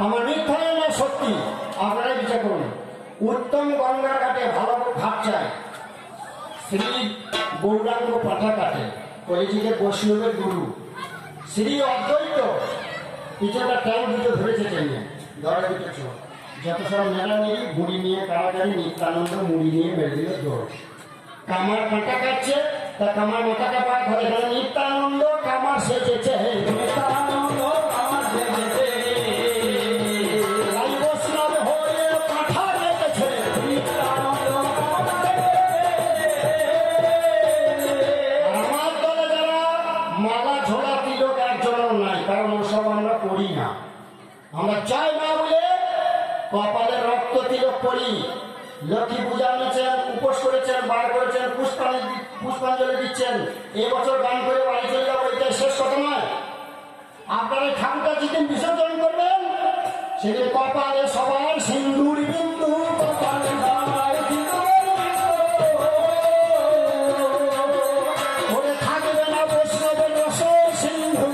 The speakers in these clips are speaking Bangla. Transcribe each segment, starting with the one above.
আমার মিথ্যা না সত্যি, আপনারাই বিচার করুন। উত্তম গঙ্গার ঘাটে ভালো ঘাট চাই, শ্রী গৌরাঙ্গ পাঠা কাটে কলেজিকে বৈষ্ণবের গুরু শ্রী অদ্বৈত পিছনটা ট্যাঙ্ক দুটো ধরেছে টেনে ধরা দুটো চোখ, যত সব মেলা নেই মুড়ি নিয়ে কারাগারি নিত্যানন্দ মুড়ি নিয়ে মেরে দিল দৌড়। কামার কাঁটা কাটছে, তা কামার মাথাটা পায় ঘরে ঘরে নিত্যানন্দ কামার সেজেছে, নিত্যানন্দ কামার সেজেছে, বৈষ্ণব হয়ে পাঠা রেখেছে, নিত্যানন্দ আমার দলে যারা মালা ঝোলা তিলক একজনও নাই, কারণ ওসব আমরা করি না। আমরা চাই না বলে কপালে রক্ত তিলক করি। লক্ষ্মী পূজা নিয়েছেন, উপোস করেছেন, বার করেছেন, পুষ্পাঞ্জলি দিচ্ছেন, এবছর গান করে বাড়ি চলে যাবো, এটাই শেষ কথা নয়। আপনারা ঠাকুরটা যেদিন বিসর্জন করবেন সেদিন কপালে সবার সিন্দুর বিন্দু, কপালে সবার সিন্দুর বিন্দু থাকবে না বৈষ্ণবের রস সিন্ধু,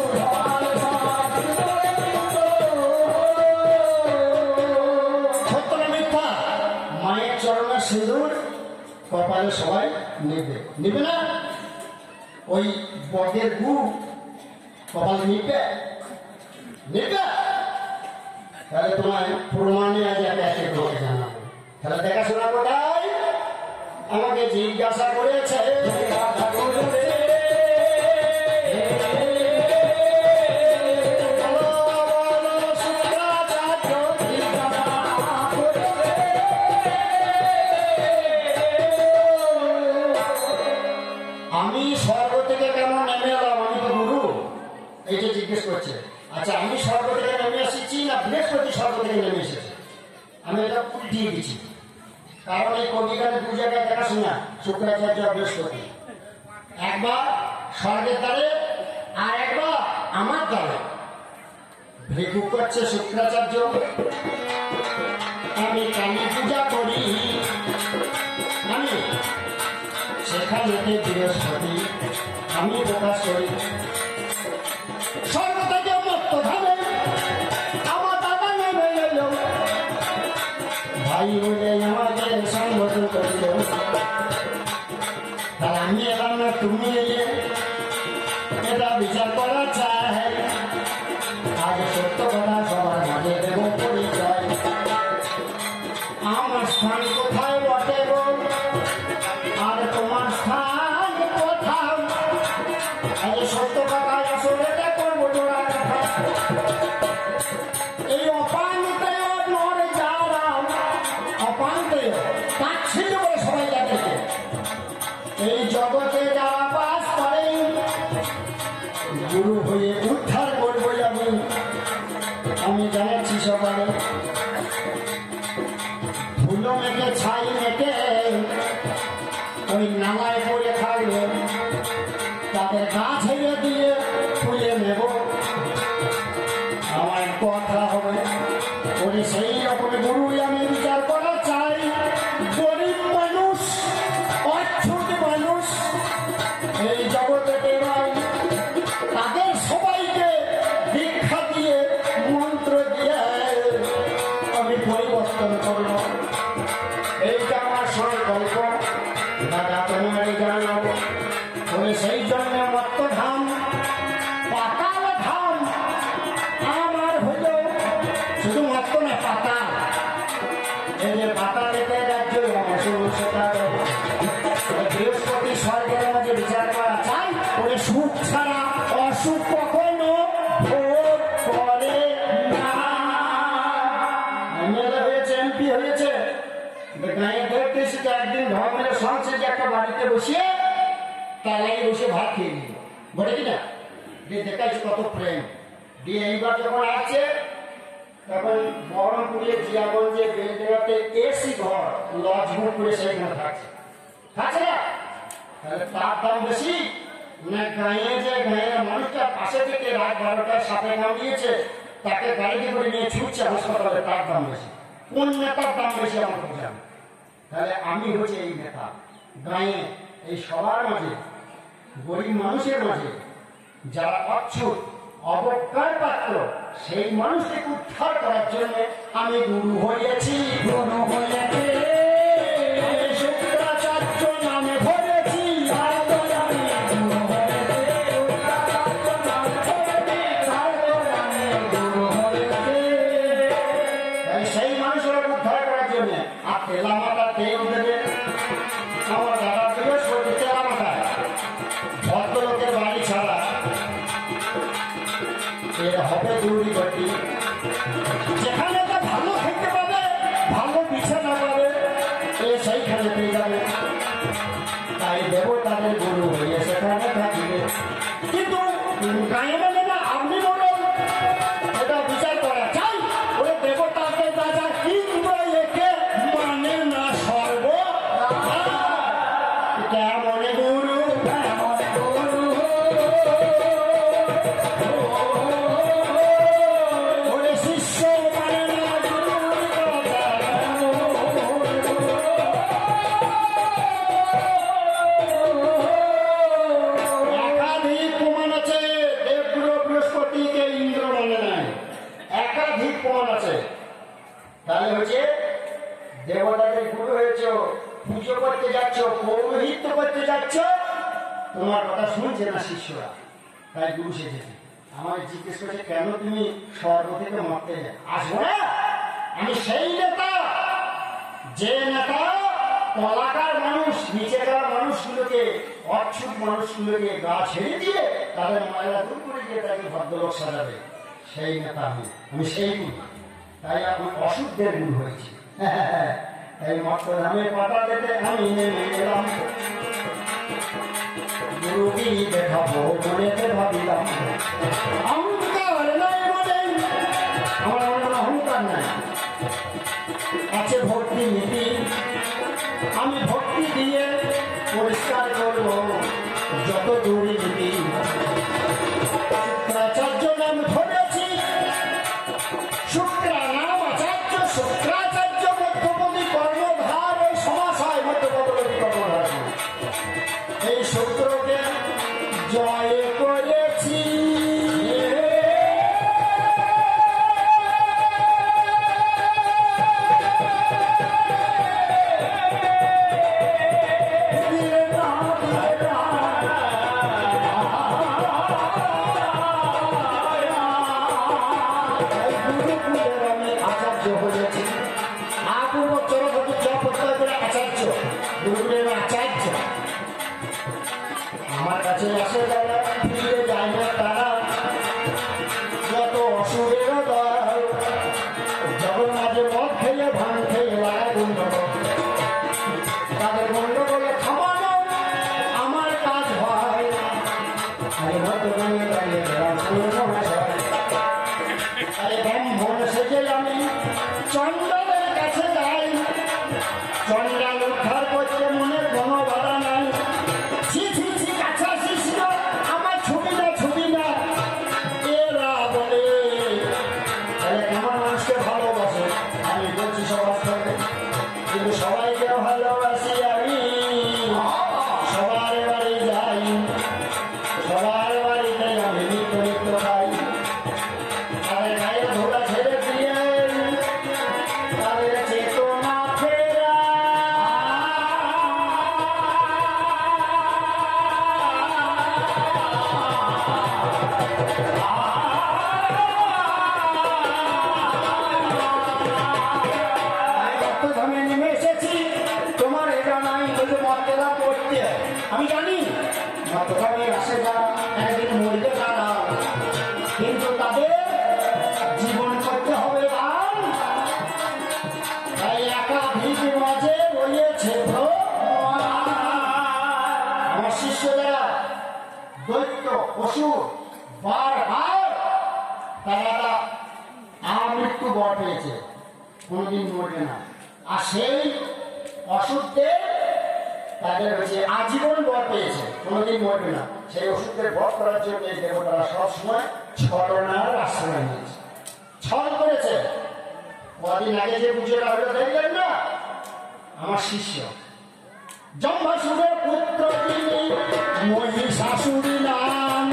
সত্য না মিথ্যা? মায়ের চরণে সিঁদুর কপালে সবাই নেবে, নেবে না? ওই বগের গু কপালে নিবে, নেবে? তাহলে তোমার প্রমাণে আজ একে তোমাকে জানাবো। তাহলে দেখাশোনা কোথায়? আমাকে জিজ্ঞাসা করেছে, আমি স্বর্গ থেকে কেন নেমে এলাম? আমি তো গুরু, এই যে জিজ্ঞেস করছে। আচ্ছা, আমি স্বর্গ থেকে নেমে এসেছি না বৃহস্পতি স্বর্গ থেকে নেমে এসেছে? আমি এটা উল্টিয়ে দিচ্ছি, কারণ এই কবিতার দু জায়গায় দেখাশোনা, শুক্রাচার্য আর বৃহস্পতি। একবার স্বর্গের দ্বারে আর একবার আমার দ্বারে। ভিক্ষু করছে শুক্রাচার্য, আমি কালী পূজা করি, আমি সেখানে বৃহস্পতি আমি প্রকাশ করি। স্বর্গ থেকে মুক্ত ভাবে আমার দাদা নেমে গেল, ভাই বলে আমাকে সম্বোধন করিল। তাহলে আমি এলাম না, তুমি এলে, এটা বিচার করা চাই। আজ সত্য কথা সবার মাঝে দেব পরিচয়। আমার স্থান কোথায় বটে গো, আর তোমার স্থান কোথাও? আজ সত্য কথা আসলে করবো জোড়া কথা। এই অপান্তেয় নর যারা, অপান্তেয় তাচ্ছিল্য বলে সবাই যাচ্ছে, এই জগতে যারা বাস করে গুরু হয়ে উদ্ধার করবো যাবে। আমি জানাচ্ছি সকালে ধুলো মেখে ছাই মেখে ওই নালায় পড়ে থাকবে, তাদের গা ছেড়ে দিয়ে তুলে নেব, আমার কথা হবে। ওরে সেই রকম গুরু আমি বিচার করা চাই। গরিব মানুষ, অচ্ছুত মানুষ এই জগতে বেরোয়, তাদের সবাইকে দীক্ষা দিয়ে মন্ত্র দিয়ে আমি পরিবর্তন করব। এইটা আমার সংকল্প, দাদা তোমারই জানাবো। তবে সেই জন্য মত্তধাম পাতাল ধাম আমার হইল, শুধু মত্ত না পাতাল। এই যে পাতালেতে রাজ্য বৃহস্পতি স্বর্গের মাঝে বিচার করা চাই। ওই সুখ ছাড়া অসুখ কখনো ভোগ করে না। এমএলএ হয়েছে, এমপি হয়েছে, গায়ে দেখতে শিখে একদিন ধর্মের সংসদে একটা বাড়িতে বসিয়ে তালাই বসে ভাত খেয়ে নিল, বলে কিনা দিয়ে দেখাচ্ছে কত প্রেম। দিয়ে এইবার যখন আসছে তখন বহরমপুরে জিয়াগঞ্জে বেলডাঙাতে এসি ঘর লজ বুক করে সেইখানে থাকছে, থাকছে না? তাহলে তার দাম বেশি না গাঁয়ে যে গাঁয়ের মানুষটা পাশে থেকে রাত 12টায় সাপে কামড়িয়েছে তাকে গাড়িতে করে নিয়ে ছুটছে হাসপাতালে, তার দাম বেশি? কোন নেতার দাম বেশি আমাকে বোঝান। তাহলে আমি হচ্ছে এই নেতা, গাঁয়ে এই সবার মাঝে, গরিব মানুষের মাঝে যারা অচ্ছুত অবজ্ঞার পাত্র সেই মানুষকে উদ্ধার করার জন্য আমি গুরু হয়েছি, গুরু হয়েছি। শুক্রাচার্য নামে ধরেছি, সেই মানুষের উদ্ধার করার জন্য। আর তেলামাটা তেল দেবে আমার দাদা বৃহস্পতি, তেলামাটায় ভদ্রলোকের বাড়ি ছাড়া এর হবে দৌড়ি ঘটি। যেখানে একটা ভালো খেতে পাবে, ভালো বিছানা পাবে, এ সেইখানে পেয়ে যাবে। তাই দেবতাদের গুরু হয়ে সেখানে থাকিবে। কিন্তু গায়ে বলে না আপনি বলুন, এটা বিচার করা চাই। ওই দেবতাকে রাজা কিন্তু একে মানে না সর্ব কেমন গুরু, কেমন গুরু ওরে শিষ্য মানে না গুরু। একাধিক প্রমাণ আছে দেবগুরু বৃহস্পতিকে ইন্দ্র মানে নাই, একাধিক প্রমাণ আছে। তাহলে হচ্ছে দেবতাদের গুরু হয়েছ, পুজো করতে যাচ্ছ, পৌরোহিত্য করতে যাচ্ছ, তোমার কথা শুনছে না শিষ্যরা, তাই গুরু সেজেছে। আমাকে জিজ্ঞেস করছে কেন তুমি স্বর্গ থেকে মরতে আসবো না? আমি সেই নেতা, যে নেতা কলাকার মানুষ, নিচেকার মানুষগুলোকে, অচ্ছুত মানুষগুলোকে গা ছেড়ে দিয়ে তাদের ময়লা দূর করে দিয়ে তাকে ভদ্রলোক সাজাবে, সেই নেতা আমি সেই গুরু। তাই আমি অশুদ্ধের গুরু হয়েছি। এই মর্তধামে পাতা দিতে আমি নেমে এলাম, গুরুগিরি দেখাবো মনেতে ভাবিলাম। অহংকার নাই মনে, আমার মনে অহংকার নাই, আছে ভক্তি নীতি। আমি ভক্তি দিয়ে পরিষ্কার করবো যত দূরে নীতি। শুক্রাচার্য নাম ধরেছি, শুক্রা নাম আচার্য, শুক্রাচার্য মধ্যপতি কর্মধার, ওই সমাস হয় মধ্যপতি কর্মধার। এই শুক্রকে জয় করেছি, আচার্য হয়েছি। আপূর্ব চরপতি জপত্তর করে আচার্য, গুরুদেব আচার্য। আমার কাছে আসে যারা ফিরে যায় না তারা, যত অসুরের দল, যখন মাঝে মদ খেয়ে ভাঙ খেয়ে লাগায় গন্ডগোল, তাদের গন্ডগোলে থামানো আমার কাজ হয়। আরে ভদ্রগণে দাঁড়িয়ে আরে ব্রাহ্মণ সেজে আমি চন্ডালের কাছে যাই, চন্ডাল উদ্ধার করতে মনে কোনো বাধা নাই। ছি ছি ছি কাছা শিষ্য আমার ছবি না এরা বলে, তাহলে কেমন মানুষকে ভালোবাসে? আমি বলছি সবার সঙ্গে, কিন্তু সবাইকে ভালোবাসি আমি, সবার বাড়ি যাই, সবার বাড়িতে আমি নিত্য নিত্য খাই। তাদের গায়ে ধোলা ছেড়ে দিয়ে তাদের চেতনা ফেরা, রক্তধামে নেমে এসেছি। তোমার এটা নাই বলে মর্যাদা করতে, আমি জানি রক্তধামে আসে যারা একদিন মরবে তারা, কিন্তু তাদের জীবন করতে হবে গান। তাই একাধিক মাঝে রয়েছে আমার শিষ্যরা, দৈত্য অসুর বারবার তারা আমৃত্যু বর পেয়েছে, কোনোদিন মরবে না। আর সেই অসুরদের তাদের হচ্ছে আজীবন বর পেয়েছে, কোনোদিন মরবে না। সেই ওষুধের বধ করার জন্য এই দেবতারা সবসময় ছলনার আশ্রয় নিয়েছে, ছল করেছে। কদিন আগে যে পুজোটা হলো দেখলেন না, আমার শিষ্য জম্বাসুরের পুত্র তিনি, মহিষাসুরী নাম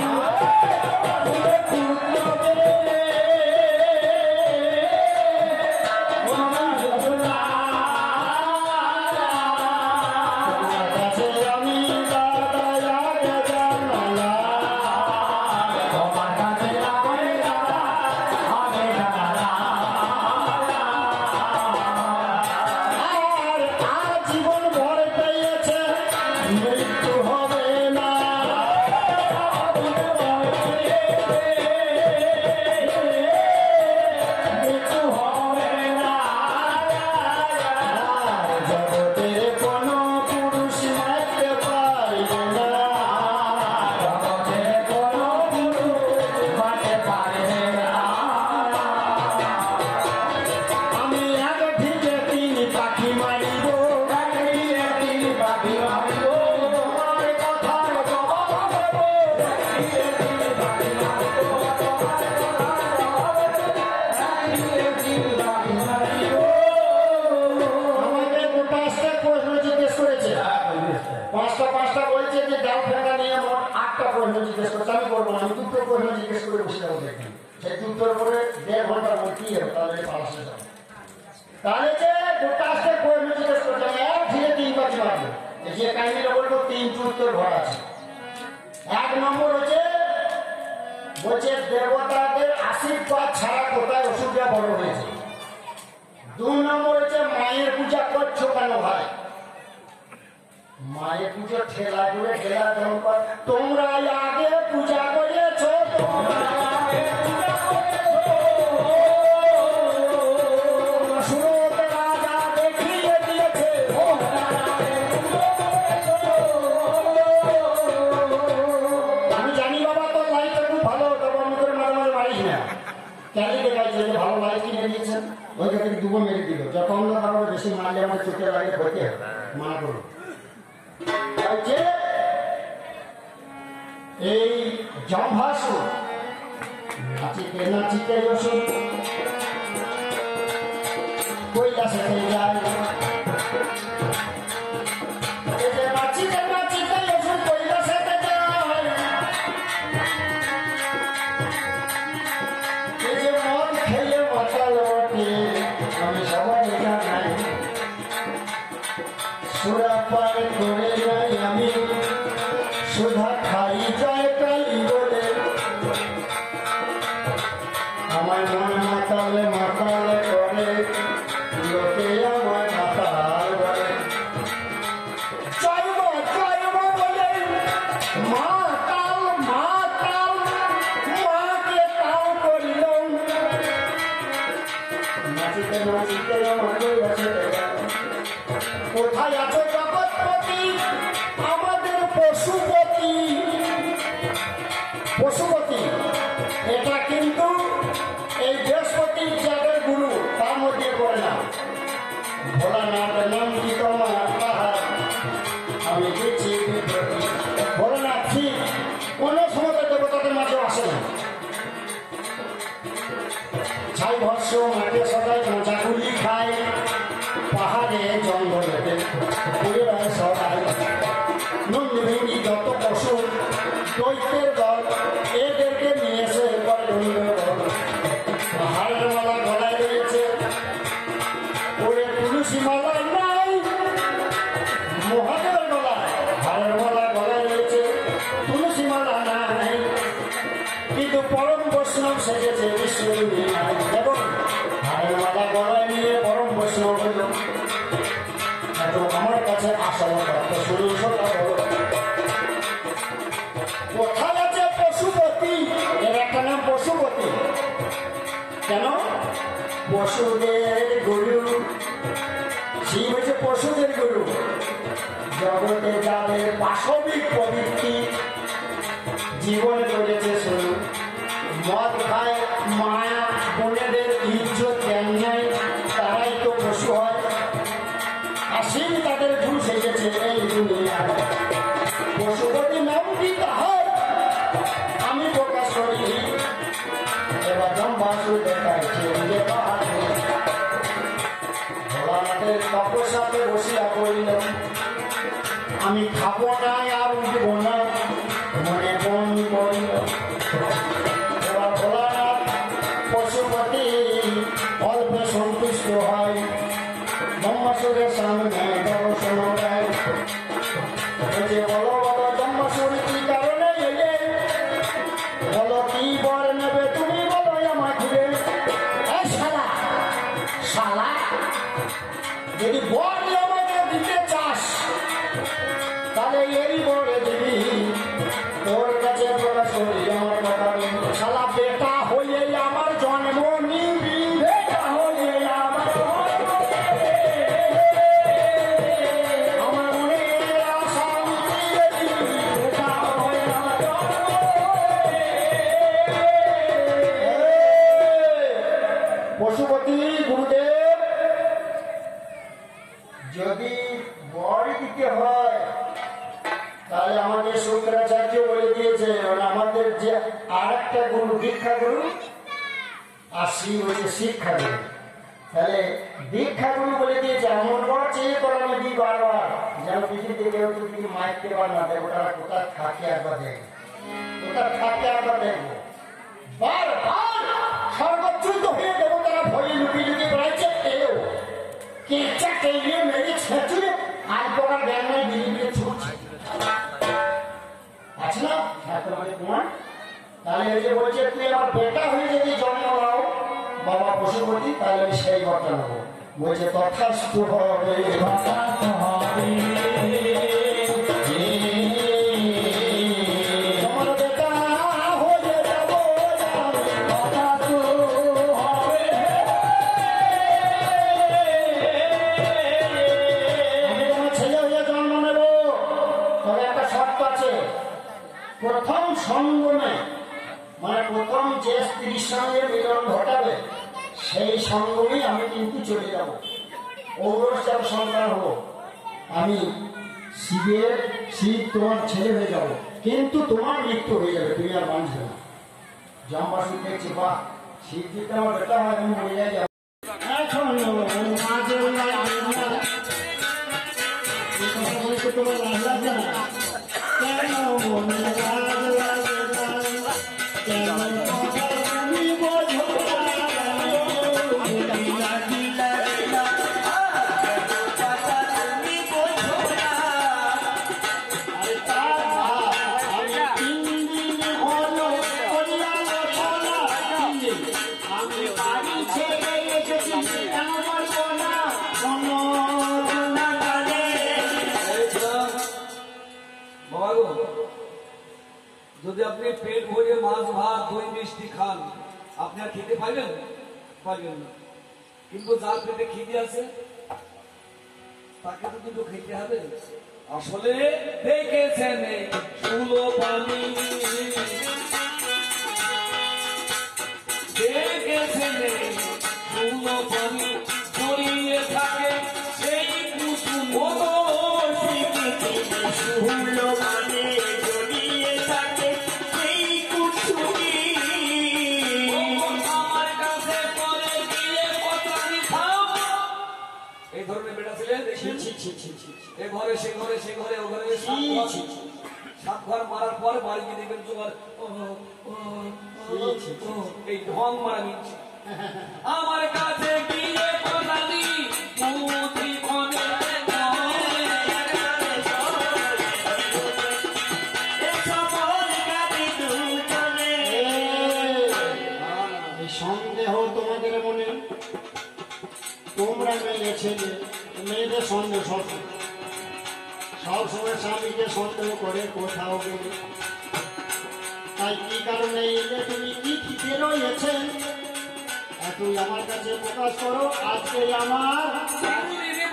বসে যাবো দেখবেন সেই যুদ্ধের পরে 1.5 ঘন্টার মধ্যেই হবে তাহলে পালাসে যাবো তাহলে যে গোটা আসতে বই জিজ্ঞেস করলাম 1 থেকে 3 বাজি মারবে যে কাহিনীটা বলবো 3 উত্তর ঘর আছে 1 নম্বর হচ্ছে বলছে দেবতাদের আশীর্বাদ ছাড়া কোথায় অসুবিধা বড় হয়েছে 2 নম্বর হচ্ছে মায়ের পূজা করছো কেন ভাই মায়ের পুজো ঠেলা করে ঠেলা তোমরা আগে পূজা করেছো তোমরা আমি জানি বাবা তোর লাইফটা খুব ভালো তবে আমি তোর মাঝে মাঝে মারিস না কেন দেখাচ্ছে যে ভালো লাইফ কিনে দিয়েছেন ওই থেকে দুটো মেরে দিল যত আমরা কারো বেশি মারলে আমার চোখে লাগে হতে মানা করো এই জম্ভাসুর নাচিতে নাচিতে ওষুধ কৈলাসে যায় নাচিতে নাচিতে ওষুধ কৈলাসে যায় এই যে মদ খেলে মাতাল ওঠে আমি সবাই জানাই সুরা পার করে যাই আমি সুধা খাই যায় কালি বলে আমার মন মাতালে মাতালে করে লোকে আমার মাতাল বলে চাইব বলে মাতাল মাতাল মাকে তাও করিল নাচিতে নাচিতে আমার কাছে কোথায় আছে জগৎপতি আমাদের পশুপতি পশুপতি এটা কিন্তু এই বৃহস্পতি যাদের গুরু তার মধ্যে পড়ে না ভোলানাথ নাম কি তোমার পাহাড় আমি দিচ্ছি ভোলানাথ ঠিক কোনো সময় দেবতাদের মাঝে আসে না ছাই ভস্য মাঠে সবাই মোজাগুলি খায় পাহাড়ে জঙ্গলেতে ঘুরে বেড়ায় সবাই নন্দী যত পশু দৈত্যের দল এদেরকে নিয়ে এসে পাহাড়ের মালা গলায় রয়েছে ওরে তুলসী মালা নাই মহাদেবের গলায় হাড়ের মালা গলায় রয়েছে তুলসী মালা নাই কিন্তু পরম বৈষ্ণব সেজেছে বিষ্ণু এবং হাড়ের মালা গলায় নিয়ে পরম বৈষ্ণব হল আমার কাছে আসা শুরু কোথায় আছে পশুপতি এর একটা নাম পশুপতি কেন পশুদের গুরু শিব হচ্ছে পশুদের গুরু জগতে যাদের পাশবিক প্রবৃত্তি জীবনে করেছে শুরু মদ খায় মায়া বোনেদের ইজ্জত জ্ঞান নেয় তারাই তো পশু হয় আসিন তাদের গুরু সেজেছে এই দুনিয়ায় পশুপতি নাম দিতে হয় আমি প্রকাশ করি এবার জম্বাসু দেখাইছে ভোলানাথের তপস্যাতে বসিয়া করিল আমি খাবো না আর উঠব না মনে মন করিল এবার ভোলানাথ পশুপতি অল্পে সন্তুষ্ট হয় জম্বাসুরের সামনে দর্শন দেয় যে বলো বলো জম্বাসুর কি কারণে এলে বলো কি বর নেবে তুমি বলো আমার ঘুরে শালা শালা যদি বর আমাকে দিতে চাস তাহলে এই বরে দিবি তোর কাছে প্রকাশ করি আমার কথা শালা বেটা হয়ে আমার জন্ম নিবি বেটা হয়ে আমার পশুপতি গুরুদেব যদি বর দিতে হয় তাহলে আমাদের শুক্রাচার্য বলে দিয়েছে আমাদের যে আর একটা গুরু দীক্ষা গুরু আর শিব হচ্ছে শিক্ষা গুরু তাহলে দীক্ষা গুরু বলে দিয়েছে এমন বর চেয়ে করানো দিই বারবার যেন পৃথিবীতে কেউ তুমি মাইক দেবার না দেবো তারা কোথায় থাকে একবার দেখবো কোথায় থাকে একবার দেখবো বা তাহলে এই যে বলছে তুই আমার বেটা হয়ে যদি জন্ম নাও বাবা পশুপতি, তাহলে আমি সেই ঘরটা নেবো। বলছে তথাস্তু হবে, তোমার বেটা হয়ে যাবো তথাস্তু হবে। আমি তোমার ছেলে হয়ে জন্ম নেব, তবে একটা শর্ত আছে। প্রথম সঙ্গমে, মানে প্রথম যে স্ত্রীর সঙ্গে মিলন ঘটাবে সেই সঙ্গমেই আমি কিন্তু চলে যাব, ঔরসের সন্তান হবো আমি, শিব তোমার ছেলে হয়ে যাব, কিন্তু তোমার মৃত্যু হয়ে যাবে, তুমি আর বাঁচবে না। জামবাসী দেখছি বাহ, শিব যদি আমার বেটা হয় আমি মরে যাই। এখন তোমার লাভ লাগবে না, কেন মনে লাভ লাগবে না, তুমি বোঝো যদি আপনি পেট ভরে মাছ ভাত দই মিষ্টি খান আপনি আর খেতে পারবেন না, কিন্তু যার পেটে খিদে আছে তাকে তো দুটো খেতে হবে। আসলে দেখেছেন শুলো পানি, দেখেছেন শুলো পানি জড়িয়ে থাকে সেই কুসুম, শুলো পানি জড়িয়ে থাকে সেই কুসুমি। আমার কাছে পরে গিয়ে পতানি খাও, এই ধরনের বেটা ছিলেন। এ ঘরে সে ঘরে, সে ঘরে ও ঘরে, সাত ঘর মারার পর বাড়ি গিয়ে দেখবেন তোমার এই ঢং মারা নিচ্ছে। আমার কাছে গিয়ে পতানি মুদি বনে সন্দেহ তোমাদের মনে, তোমরা মেয়ে ছেলে, মেয়েদের সন্দেহ সবসময় স্বামীকে সন্দেহ করে কোথাও গেলে, তাই কি কারণে এলে, তুমি কি ঠিকে রয়েছেন তুই আমার কাছে প্রকাশ করো। আজকে আমার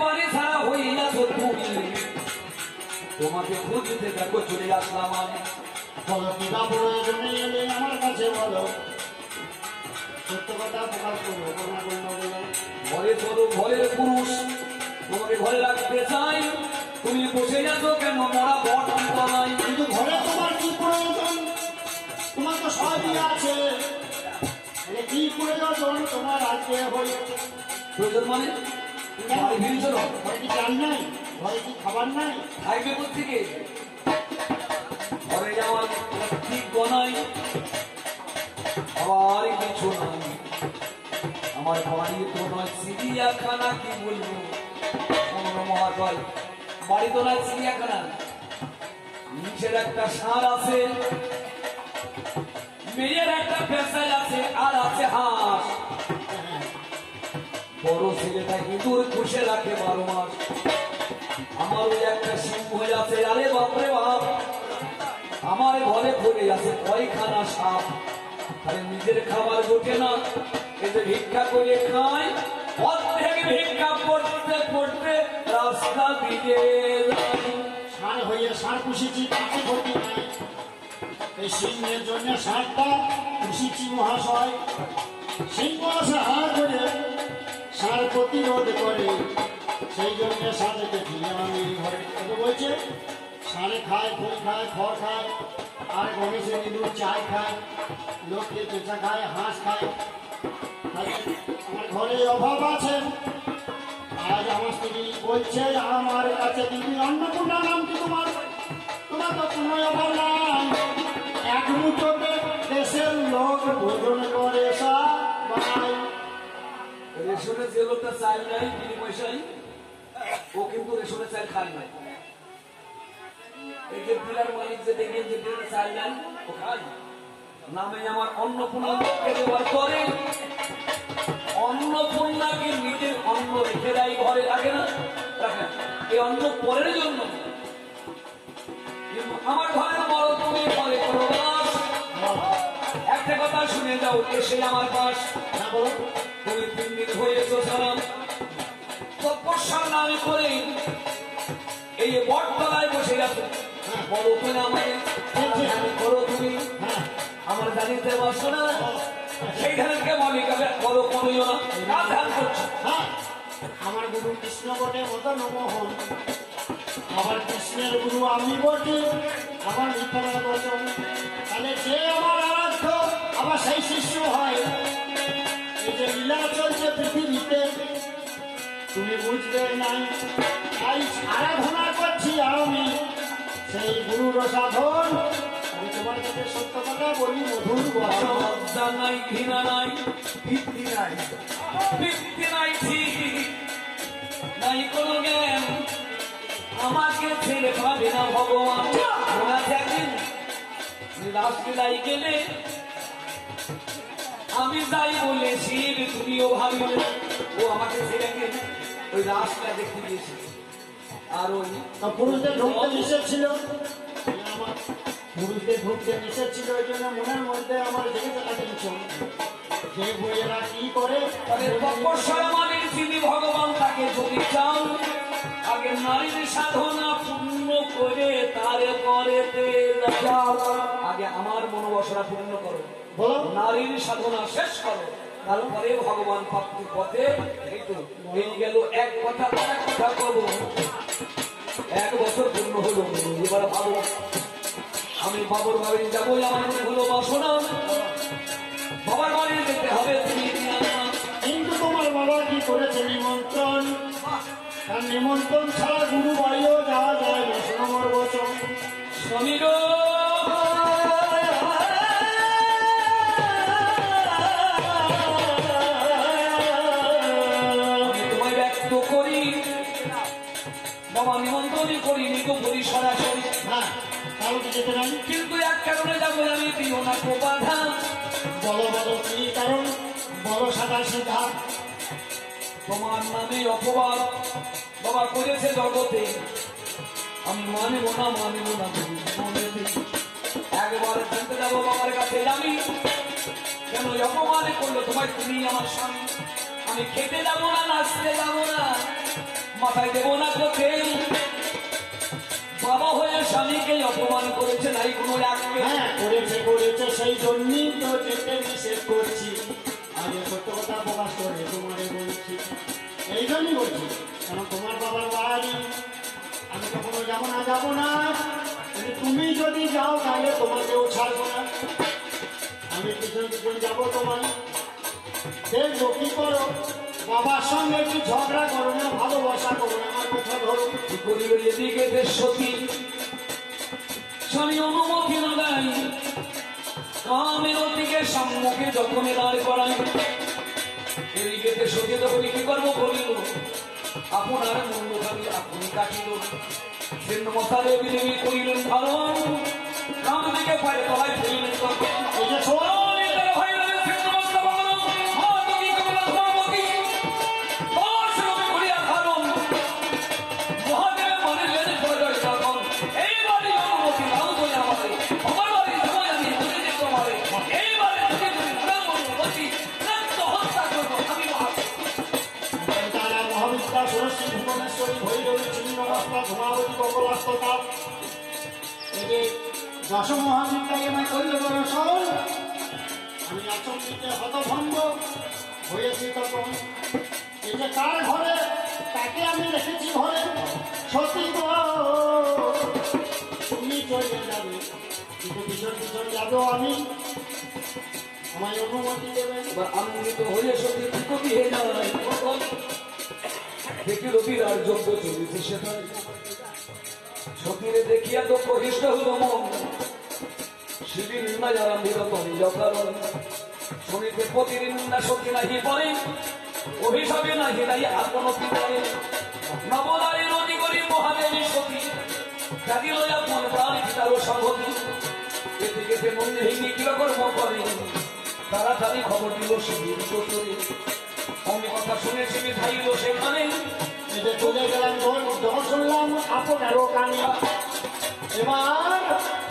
বাড়ি ছাড়া হইয়াছ তুমি, তোমাকে খুঁজতে দেখো চলে আসলাম আমি। বলো কিবা প্রয়োজনে এলে আমার কাছে বলো, সত্য কথা প্রকাশ করবো, কোনো কোনো বলো। ঘরে চলো, ঘরের পুরুষ তোমাকে ঘরে রাখতে চাই, তুমি বসে যাচ্ছ কেন মরা বট নাই। কিন্তু ঘরে তোমার কি প্রয়োজন, তোমার তো সবই আছে, কি প্রয়োজন তোমার আজকে হয়ে প্রয়োজন মানে ঘরে ফিরছো না, ঘরে কি চাল নাই, ঘরে কি খাবার নাই, খাইবে কোথেকে? ঘরে যাওয়ার ঠিক গনাই আবার কিছু নাই, আমার বাড়ি তো নয় চিড়িয়াখানা, কি বলবো মহাশয়, বাড়ি তো নয় চিড়িয়াখানা। নিচের একটা ষাঁড় আছে, মেয়ের একটা পেশাল আছে, আর আছে হাঁস। বড় ছেলেটা ইঁদুর খুশে রাখে 12 মাস। আমার ওই একটা সিংহ আছে, আরে বাপরে বাপ, আমার ঘরে পড়ে আছে কয়খানা সাপ। আরে নিজের খাবার জোটে না, এতে ভিক্ষা করে খায়, অর্ধেক ভিক্ষা পড়তে পড়তে রাস্তা দিকে ষাঁড় হয়ে ষাঁড় পুষেছি, তাকে ক্ষতি নাই। এই সিংহের জন্য ষাঁড়টা পুষেছি মহাশয়। সিংহ আসে হার করে ষাঁড় প্রতিরোধ করে, সেই জন্য ষাঁড়কে ফিরে আমি ঘরে বলছে। ষাঁড়ে খায়, ফুল খায়, খড় খায়, আর গণেশের ইঁদুর চাই খায়, লোককে পেঁচা খায়, হাঁস খায়। আমার ঘরে অভাব আছে। আজ আমার স্ত্রী বলছে আমার কাছে দিদি অন্নপূর্ণা নাম কি তোমার, তোমার তো কোনো অভাব নাই। এক মুঠোতে দেশের লোক ভোজন করে রেশনের যে লোকটা চাল নাই বিনি পয়সায়, ও কিন্তু রেশনের চাল খায় নাই। এই যে ডিলার মালিক যে দেখেন যে ডিলার চাল নেন ও খায়, নামে আমার অন্নপূর্ণাকে দেওয়ার পরে অন্নপূর্ণাকে নিজের অন্ন রেখে দেয় ঘরে, রাখে না? রাখে। এই অন্ন পরের জন্য, কিন্তু আমার ঘরের বড় তুমি ঘরে কোনো বাস। একটা কথা শুনে যাও, এসে আমার পাশ। হ্যাঁ বলো। তুমি 3 দিন হয়েছো সালাম তপস্যার নামে করে এই যে বটতলায় বসে গেছে। বলো তুমি আমায়, আমি করো তুমি হ্যাঁ আমার জানিতে বসো না, সেইখানে থেকে বলি কবে বলো কোনোই না কাজ ধ্যান করছো। হ্যাঁ, আমার গুরু কৃষ্ণ বটে মদন মোহন, আমার কৃষ্ণের গুরু আমি বটে, আমার মিথ্যার বচন। তাহলে যে আমার আরাধ্য আবার সেই শিষ্য হয়। এই যে লীলা চলছে পৃথিবীতে তুমি বুঝবে নাই, তাই আরাধনা করছি আমি সেই গুরুর সাধন। আমি তোমার কাছে সত্য কথা বলি, মধুর বচন। লজ্জা নাই, ঘৃণা নাই, ভিত্তি নাই, ভিত্তি নাই, ঠিক নাই কোনো জ্ঞান। আমাকে ছেড়ে পাবে না ভগবান। মনে আছে একদিন রাসলীলায় গেলে আমি যাই বলে শিব, তুমিও ভাবলে ও আমাকে ছেড়ে গেলে ওই রাসলীলা দেখতে গিয়েছিল। আর ওই পুরুষদের ঢুকতে নিষেধ ছিল, আমার পুরুষদের ঢুকতে নিষেধ ছিল, ওই জন্য মনের মধ্যে আমার দেখে থাকা টেনশন যে বইয়েরা কি করে। তাদের তপস্যার মানে যিনি ভগবান তাকে যদি চান, আগে নারীর সাধনা পূর্ণ করে তারপরে যাও। আগে আমার মনোবাসনা পূর্ণ করো, বলো। নারীর সাধনা শেষ করো, তারপরে ভগবান প্রাপ্তির পথে। এই তো এই গেল এক কথা। আর এক কথা করবো, 1 বছর পূর্ণ হলো। এবার ভাবো আমি বাবুর বাড়ি যাবো, আমার হলো বাসনা, বাবার বাড়ি যেতে হবে। তুমি কিন্তু তোমার বাবা কি করেছে নিমন্ত্রণ, তার নিমন্ত্রণ ছাড়া গুরু বাড়িও যাওয়া যায় না। শোনো আমার বচন। স্বামী গো, আমি তোমায় ব্যক্ত করি, বাবা নিমন্ত্রণই করিনি তো করি সরাসরি। হ্যাঁ, কারো কি যেতে নাই? কিন্তু এক কারণে যাবো, আমি দিও না তো বাধা। বলো বলো কি কারণ, বলো সাদা সিধা। তোমার নামে অপবাদ বাবা করেছে জগতে, আমি মানিব না, মানিব না। একবার জানতে যাবো বাবার কাছে, আমি কেন অপমান করলো তোমায়, তুমি আমার স্বামী। আমি খেতে যাবো না, নাচতে যাবো না, মাথায় দেবো না কোথে। বাবা হয়ে স্বামীকে অপমান করেছে, নাই কোনো রাখবে। হ্যাঁ করেছে করেছে, সেই জন্যই তো যেতে নিষেধ করছি। আগে সত্য কথা প্রকাশ করে তোমারে বলছি, এই জন্যই বলছি। কারণ তোমার বাবার বাড়ি আমি কখনো যাবো না, যাবো না। কিন্তু তুমি যদি যাও তাহলে তোমাকেও ছাড়বো না। আমি পিছন পিছন যাবো তোমার, দেখবো কি করো। বাবার সঙ্গে একটু ঝগড়া করো না, ভালোবাসা করো না, আমার কথা ধরো। কি করিবে এদিকে দেশ সতী, স্বামী অনুমতি না দেয়, কামের দিকে সম্মুখে যখন দাঁড় করাই, এদিকে দেশ সতী তখন কি করবো বলিল, আপনার মূল্যখানি আপনি কাটিল। সেন মশা দেবী দেবী করিলেন ধারণ, কাম দিকে পায়ে তলায় ফেলিলেন তখন। এই যে শোনো, তারা মহাবিদ্যা ষোড়শী ভুবনেশ্বরী ভৈরবী ছিন্নমস্তা ধূমাবতী কপলাস্ততা, এই যে দশ মহাবিদ্যাকে আমি করল দর্শন। আমি আচমনিতে হতভম্ব হয়েছি তখন। এই যে কার ঘরে তাকে আমি রেখেছি ঘরে, সত্যি গো তুমি চলে যাবে, কিন্তু পিছন পিছন যাবো আমি, আমায় অনুমতি দেবেন। এবার আনন্দিত হয়ে সত্যি কবি হয়ে যায়, দেখিল বিরাট যোগ্য চলিতে সেটাই। সতীরে দেখিয়া তো প্রহিষ্ট হল মন, শিবির নিন্দা যারা বিরত নিজ কারণ। শুনিতে প্রতি নিন্দা সত্যি নাহি পড়ে, অভিশাপে নাহি নাই আত্মনতি করে। নবনারী নদী করি মহাদেবী সতী, জাগিল আপন প্রাণ পিতার সাধনী। এদিকে সে মনে হিন্দি কিরকম করে তাড়াতাড়ি খবর দিল শিবির গোচরে অনেক কথা শুনে শিবির খাইল সেখানে এই যে চলে গেলাম যখন শুনলাম আপনারও কানে এবার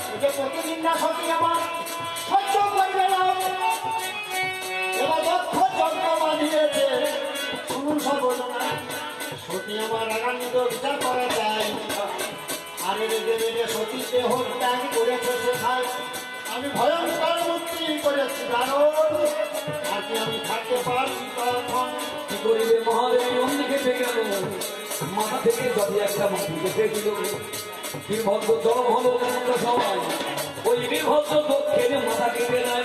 এই যে প্রতিদিন না সত্যি আমার সহ্য করে গেলাম এবার দক্ষ যন্ত্র বানিয়েছে শুনুন সর্বজনা সত্যি আমার রাগান্বিত বিচার করা যায় আর রেগে রেগে সতী দেহ ত্যাগ করে ফেসে খাই আমি ভয়ঙ্কর মুক্তি করেছি কারণ আর কি আমি থাকতে পারছি তখন কি করিবে মহাদেবী অন্যদিকে থেকে গেল মাথা থেকে যদি একটা মাটি কেটে দিল বীরভদ্র জলম হলো কেমনটা সবাই ওই বীরভদ্র দক্ষের মাথা কেটে নাই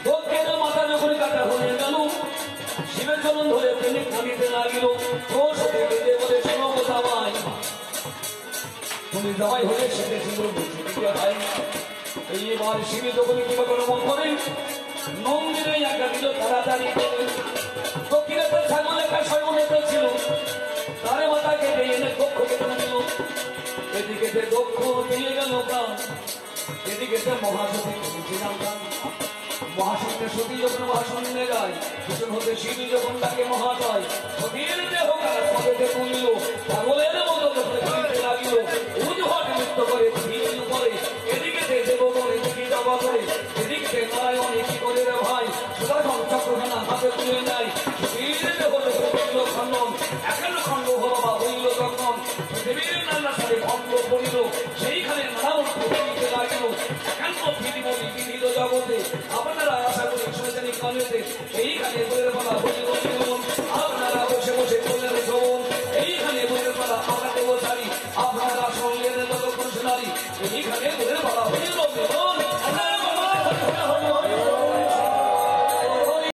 দক্ষের মাথা যখন কাটা হয়ে গেল শিবের চরণ ধরে তিনি কাঁদিতে লাগিল ক্রোশ কেটে বলে শোনো জামাই তুমি জামাই হলে সেটা সুন্দর বুঝে দিতে হয় এইবার শিবে যখন কিভাবে মন করে নন্দিরে একটা দিল তাড়াতাড়ি করে দক্ষিণে তার ছাগল একটা স্বয়নেতা ছিল তারে মাথা কেটে এনে দক্ষ কেটে দিল এদিকে দক্ষ দিয়ে গেল প্রাণ এদিকে মহাসতী ছিলাম মহাশূন্যে সতী যখন মহাশূন্যে যায় ভূষণ হতে শিব যখন তাকে মহাশয় সতীর দেহ পদেতে তুলিল পাগলের মতো চলতে লাগিল উদ্ভট নৃত্য করে ভিন্ন করে এদিকে দেব করে দিকে জবা করে এদিকে নারায়ণ কি করে রে ভাই সুদর্শন চক্রখানা হাতে তুলে নেয় সতীর দেহ হইল খণ্ডন এখন খণ্ড হল বা হইল যখন পৃথিবীর নানা সাথে ভঙ্গ করিল সেইখানে নারায়ণ দিতে লাগিল একান্ত পৃথিবী বিধিত জগতে আপনারা আশা করি শুনেছেন কানেতে এইখানে বইয়ের পালা হইল জীবন আপনারা বসে বসে বললেন শ্রবণ এইখানে বইয়ের পালা আমরা দেব চারি আপনারা শুনলেন যতক্ষণ শোনারি এইখানে বইয়ের পালা